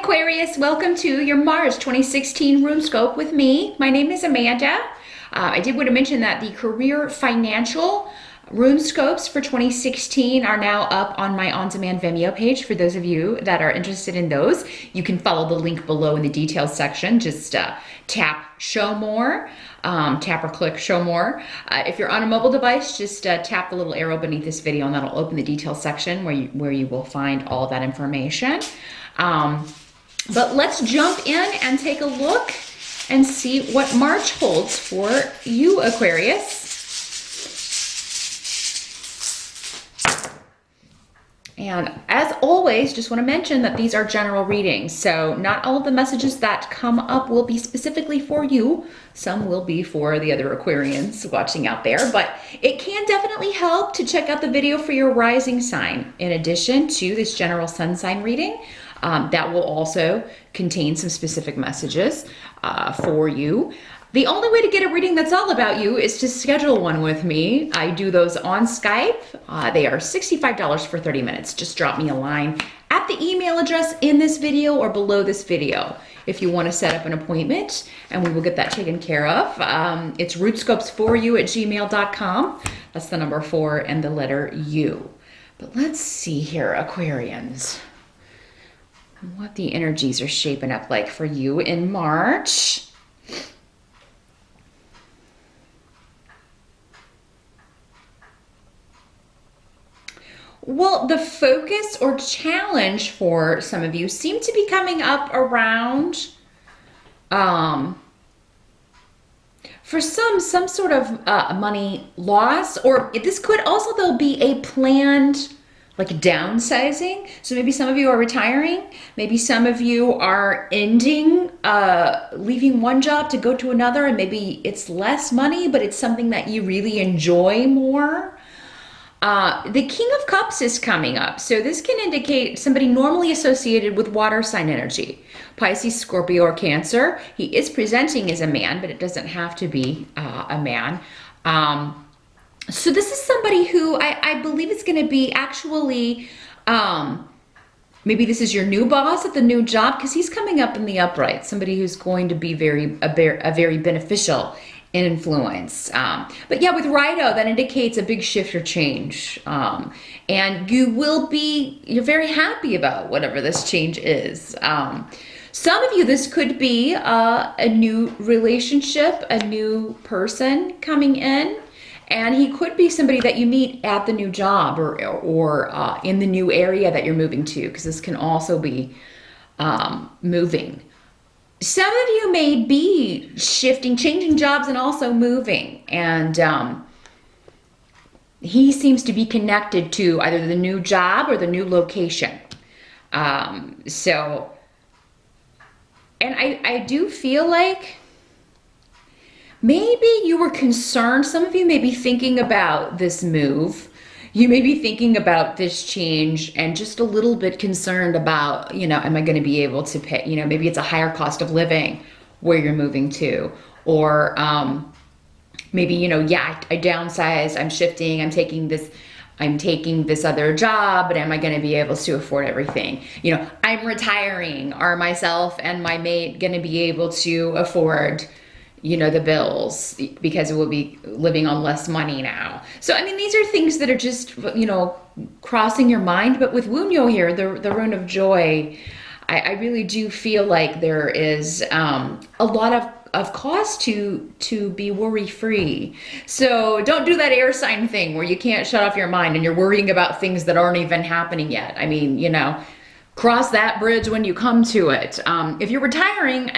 Aquarius, welcome to your March 2016 Runescope with me. My name is Amanda. I did want to mention that the career financial Runescopes for 2016 are now up on my on-demand Vimeo page. For those of you that are interested in those, you can follow the link below in the details section. Just tap show more, tap or click show more. If you're on a mobile device, just tap the little arrow beneath this video and that'll open the details section where you will find all of that information. But let's jump in and take a look and see what March holds for you, Aquarius. And as always, just want to mention that these are general readings, so not all of the messages that come up will be specifically for you. Some will be for the other Aquarians watching out there, but it can definitely help to check out the video for your rising sign, in addition to this general sun sign reading. That will also contain some specific messages for you. The only way to get a reading that's all about you is to schedule one with me. I do those on Skype. They are $65 for 30 minutes. Just drop me a line at the email address in this video or below this video if you want to set up an appointment, and we will get that taken care of. It's rootscopes4u@gmail.com. That's the number 4 and the letter U. But let's see here, Aquarians, what the energies are shaping up like for you in March. Well, the focus or challenge for some of you seem to be coming up around, for some sort of money loss, or this could also though be a planned like downsizing. So maybe some of you are retiring, maybe some of you are ending, leaving one job to go to another, and maybe it's less money, but it's something that you really enjoy more. The King of Cups is coming up. So this can indicate somebody normally associated with water sign energy. Pisces, Scorpio, or Cancer. He is presenting as a man, but it doesn't have to be a man. So this is somebody who I believe is going to be actually, maybe this is your new boss at the new job, because he's coming up in the upright. Somebody who's going to be a very beneficial influence. But yeah, with Rido, that indicates a big shift or change. And you're very happy about whatever this change is. Some of you, this could be a new relationship, a new person coming in. And he could be somebody that you meet at the new job or in the new area that you're moving to, because this can also be moving. Some of you may be shifting, changing jobs, and also moving. And he seems to be connected to either the new job or the new location. And I do feel like maybe you were concerned. Some of you may be thinking about this move. You may be thinking about this change and just a little bit concerned about, am I going to be able to pay, maybe it's a higher cost of living where you're moving to, or maybe, I downsized, I'm shifting, I'm taking this other job, but am I going to be able to afford everything? I'm retiring. Are myself and my mate going to be able to afford the bills, because it will be living on less money now. So, these are things that are just, crossing your mind. But with Wunyo here, the rune of joy, I really do feel like there is a lot of cause to be worry-free. So don't do that air sign thing where you can't shut off your mind and you're worrying about things that aren't even happening yet. Cross that bridge when you come to it. If you're retiring,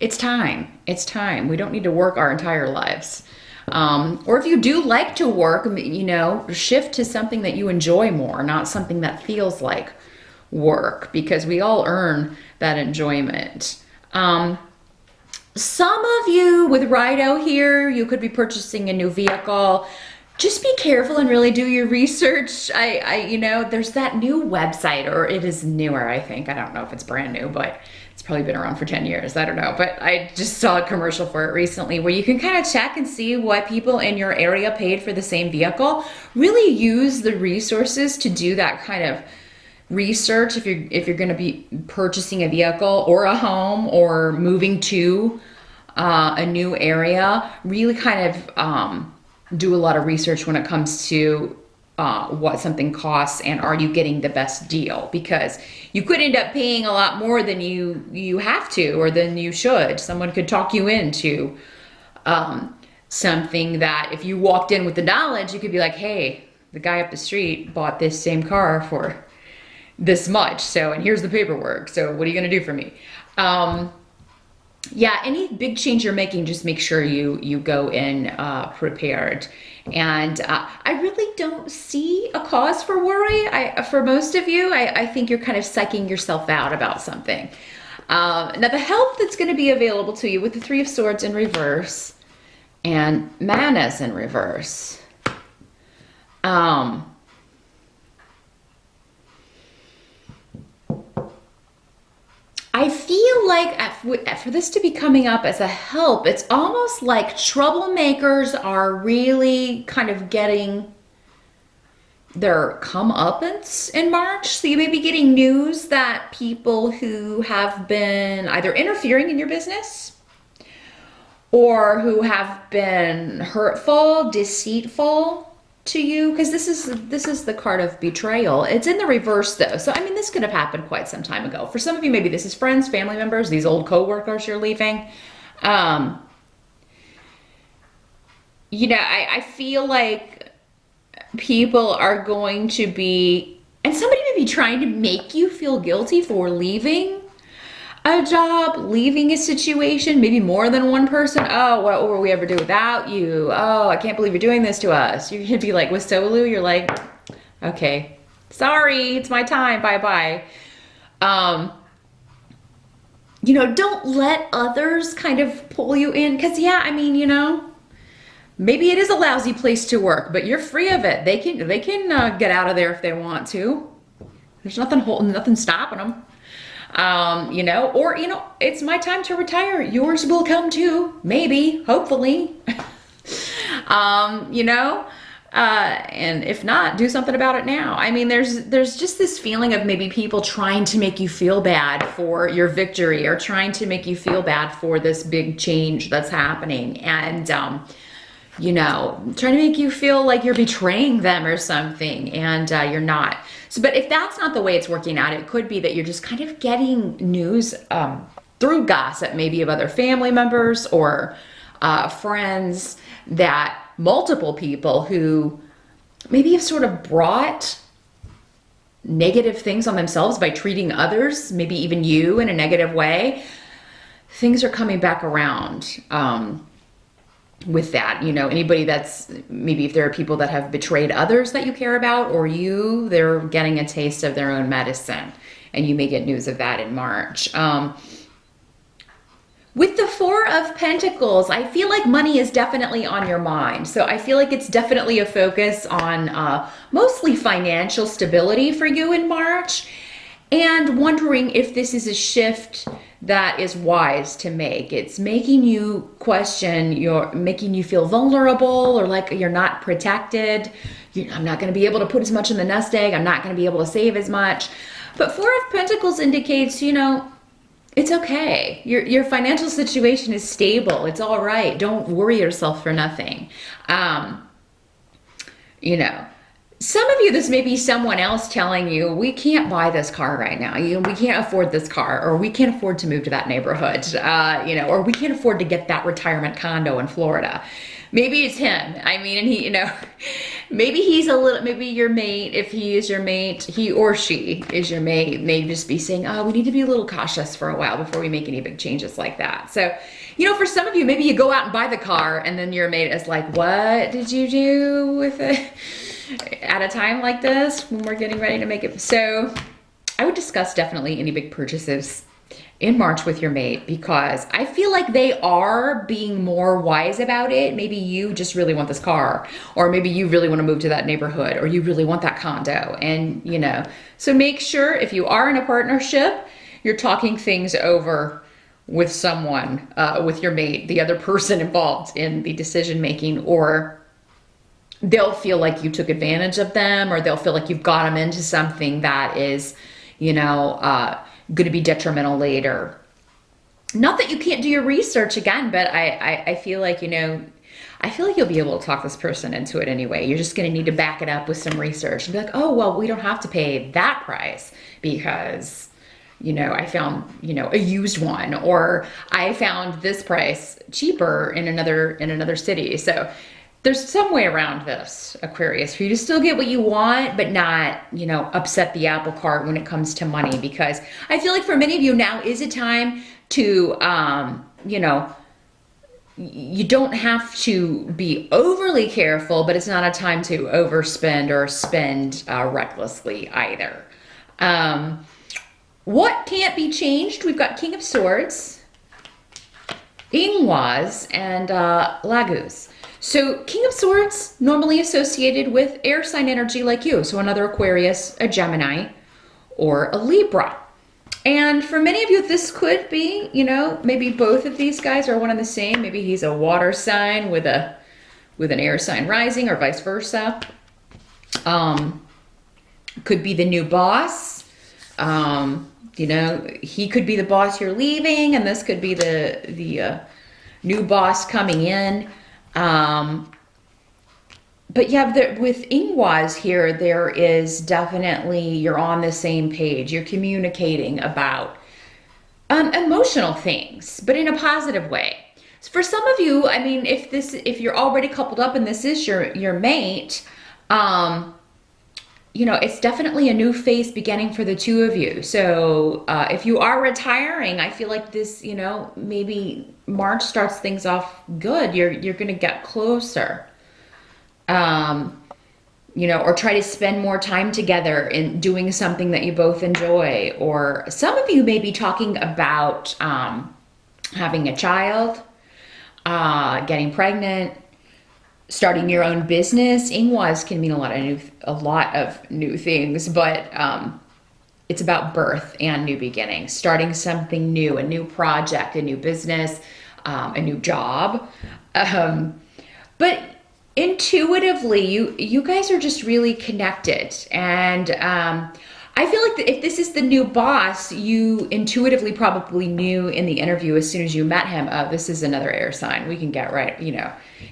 it's time. It's time. We don't need to work our entire lives. Or if you do like to work, shift to something that you enjoy more, not something that feels like work, because we all earn that enjoyment. Some of you with Rido here, you could be purchasing a new vehicle. Just be careful and really do your research. There's that new website, or it is newer, I think. I don't know if it's brand new, but it's probably been around for 10 years. I don't know, but I just saw a commercial for it recently where you can kind of check and see what people in your area paid for the same vehicle. Really use the resources to do that kind of research if you're going to be purchasing a vehicle or a home or moving to a new area. Really kind of do a lot of research when it comes to what something costs and are you getting the best deal, because you could end up paying a lot more than you have to or than you should. Someone could talk you into something that if you walked in with the knowledge, you could be like, hey, the guy up the street bought this same car for this much, so, and here's the paperwork, so what are you going to do for me? Yeah, any big change you're making, just make sure you go in prepared. And I really don't see a cause for worry. For most of you, I think you're kind of psyching yourself out about something. Now, the help that's going to be available to you with the Three of Swords in reverse and Manas in reverse. I feel like for this to be coming up as a help, it's almost like troublemakers are really kind of getting their comeuppance in March. So you may be getting news that people who have been either interfering in your business or who have been hurtful, deceitful to you, because this is the card of betrayal. It's in the reverse though, so I mean this could have happened quite some time ago. For some of you, maybe this is friends, family members, these old co-workers you're leaving. You know, I feel like people are going to be, and somebody may be trying to make you feel guilty for leaving a job, leaving a situation, maybe more than one person. Oh, what will we ever do without you? Oh, I can't believe you're doing this to us. You're gonna be like, with Solu, you're like, okay, sorry, it's my time, bye-bye. You know, don't let others kind of pull you in, because yeah, I mean, you know, maybe it is a lousy place to work, but you're free of it. They can get out of there if they want to. There's nothing stopping them. You know, or, you know, it's my time to retire. Yours will come too. Maybe, hopefully, you know, and if not, do something about it now. I mean, there's just this feeling of maybe people trying to make you feel bad for your victory or trying to make you feel bad for this big change that's happening. And, you know, trying to make you feel like you're betraying them or something, and you're not. So, but if that's not the way it's working out, it could be that you're just kind of getting news through gossip, maybe of other family members or friends, that multiple people who maybe have sort of brought negative things on themselves by treating others, maybe even you, in a negative way, things are coming back around. With that, you know, anybody that's, maybe if there are people that have betrayed others that you care about, or you, they're getting a taste of their own medicine, and you may get news of that in March. With the Four of Pentacles, I feel like money is definitely on your mind. So I feel like it's definitely a focus on mostly financial stability for you in March, and wondering if this is a shift that is wise to make. It's making you question, making you feel vulnerable, or like you're not protected. I'm not going to be able to put as much in the nest egg. I'm not going to be able to save as much. But Four of Pentacles indicates, you know, it's okay. Your financial situation is stable. It's all right. Don't worry yourself for nothing. You know, some of you, this may be someone else telling you, we can't buy this car right now. We can't afford this car, or we can't afford to move to that neighborhood, you know, or we can't afford to get that retirement condo in Florida. Maybe it's him. I mean, and he, you know, maybe he's maybe your mate, if he is your mate, he or she is your mate, may just be saying, oh, we need to be a little cautious for a while before we make any big changes like that. So, you know, for some of you, maybe you go out and buy the car, and then your mate is like, what did you do with it? At a time like this when we're getting ready to make it. So I would discuss definitely any big purchases in March with your mate, because I feel like they are being more wise about it. Maybe you just really want this car, or maybe you really want to move to that neighborhood, or you really want that condo. And, you know, so make sure if you are in a partnership, you're talking things over with someone, with your mate, the other person involved in the decision making, or they'll feel like you took advantage of them, or they'll feel like you've got them into something that is, going to be detrimental later. Not that you can't do your research again, but I feel like, I feel like you'll be able to talk this person into it anyway. You're just going to need to back it up with some research and be like, oh, well, we don't have to pay that price because, I found, a used one, or I found this price cheaper in another city. So there's some way around this, Aquarius, for you to still get what you want, but not, upset the apple cart when it comes to money. Because I feel like for many of you now is a time to, you don't have to be overly careful, but it's not a time to overspend or spend recklessly either. What can't be changed? We've got King of Swords, Ingwas, and Lagus. So King of Swords, normally associated with air sign energy like you. So another Aquarius, a Gemini, or a Libra. And for many of you, this could be, maybe both of these guys are one and the same. Maybe he's a water sign with an air sign rising, or vice versa. Could be the new boss. He could be the boss you're leaving, and this could be the new boss coming in. But yeah, with Ingwas here, there is definitely, you're on the same page. You're communicating about emotional things, but in a positive way. So for some of you, I mean, if you're already coupled up and this is your mate, it's definitely a new phase beginning for the two of you. So if you are retiring, I feel like this, maybe March starts things off good. You're going to get closer. Or try to spend more time together in doing something that you both enjoy. Or some of you may be talking about having a child, getting pregnant, starting your own business. Ingwas can mean a lot of new things, but it's about birth and new beginnings, starting something new, a new project, a new business, a new job. But intuitively, you guys are just really connected. And I feel like if this is the new boss, you intuitively probably knew in the interview as soon as you met him, this is another air sign. We can get right,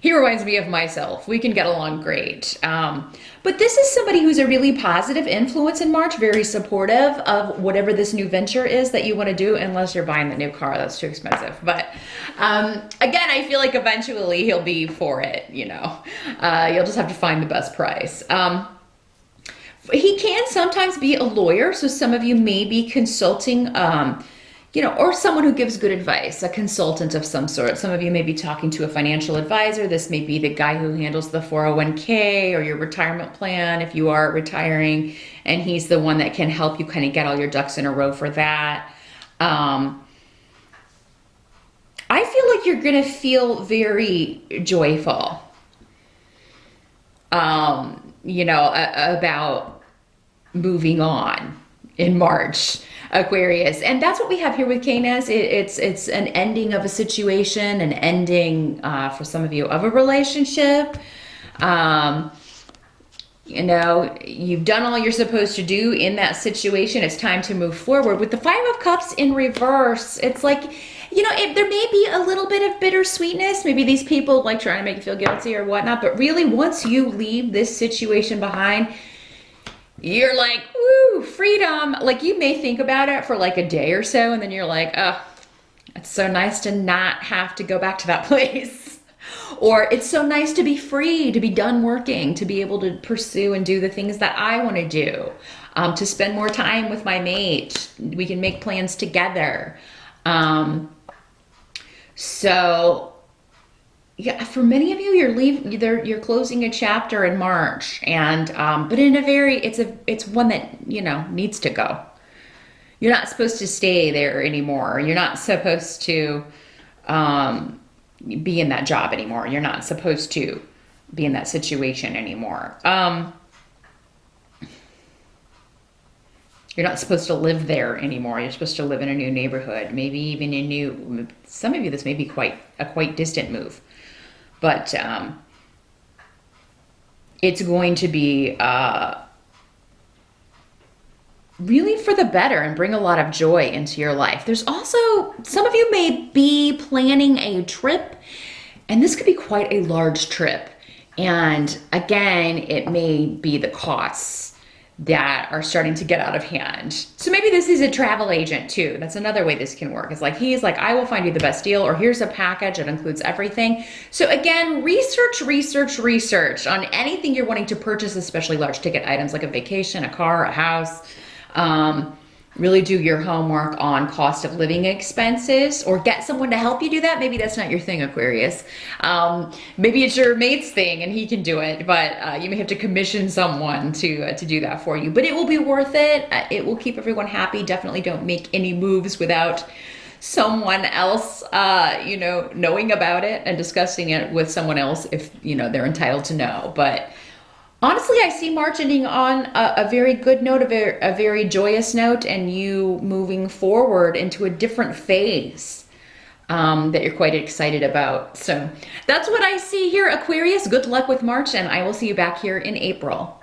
he reminds me of myself. We can get along great. But this is somebody who's a really positive influence in March, very supportive of whatever this new venture is that you want to do, unless you're buying the new car. That's too expensive. But again, I feel like eventually he'll be for it, You'll just have to find the best price. He can sometimes be a lawyer, so some of you may be consulting, or someone who gives good advice, a consultant of some sort. Some of you may be talking to a financial advisor. This may be the guy who handles the 401k or your retirement plan if you are retiring, and he's the one that can help you kind of get all your ducks in a row for that. I feel like you're going to feel very joyful, about moving on in March, Aquarius. And that's what we have here with Canis. It's an ending of a situation, an ending for some of you of a relationship. You've done all you're supposed to do in that situation. It's time to move forward. With the 5 of Cups in reverse, it's like, there may be a little bit of bittersweetness. Maybe these people like trying to make you feel guilty or whatnot, but really once you leave this situation behind, you're like, woo, freedom. Like you may think about it for like a day or so, and then you're like, oh, it's so nice to not have to go back to that place. Or it's so nice to be free, to be done working, to be able to pursue and do the things that I want to do, to spend more time with my mate. We can make plans together. So yeah, for many of you, you're closing a chapter in March, and but in a very, it's one that needs to go. You're not supposed to stay there anymore. You're not supposed to be in that job anymore. You're not supposed to be in that situation anymore. You're not supposed to live there anymore. You're supposed to live in a new neighborhood, maybe even some of you, this may be quite distant move. But it's going to be really for the better and bring a lot of joy into your life. There's also, some of you may be planning a trip, and this could be quite a large trip. And again, it may be the costs that are starting to get out of hand. So maybe this is a travel agent too. That's another way this can work. It's like, he's like, I will find you the best deal, or here's a package that includes everything. So again, research on anything you're wanting to purchase, especially large ticket items like a vacation, a car, a house. Really do your homework on cost of living expenses, or get someone to help you do that. Maybe that's not your thing, Aquarius. Maybe it's your mate's thing and he can do it, but you may have to commission someone to do that for you. But it will be worth it. It will keep everyone happy. Definitely don't make any moves without someone else, knowing about it and discussing it with someone else if, they're entitled to know. But honestly, I see March ending on a very good note, a very joyous note, and you moving forward into a different phase that you're quite excited about. So that's what I see here, Aquarius. Good luck with March, and I will see you back here in April.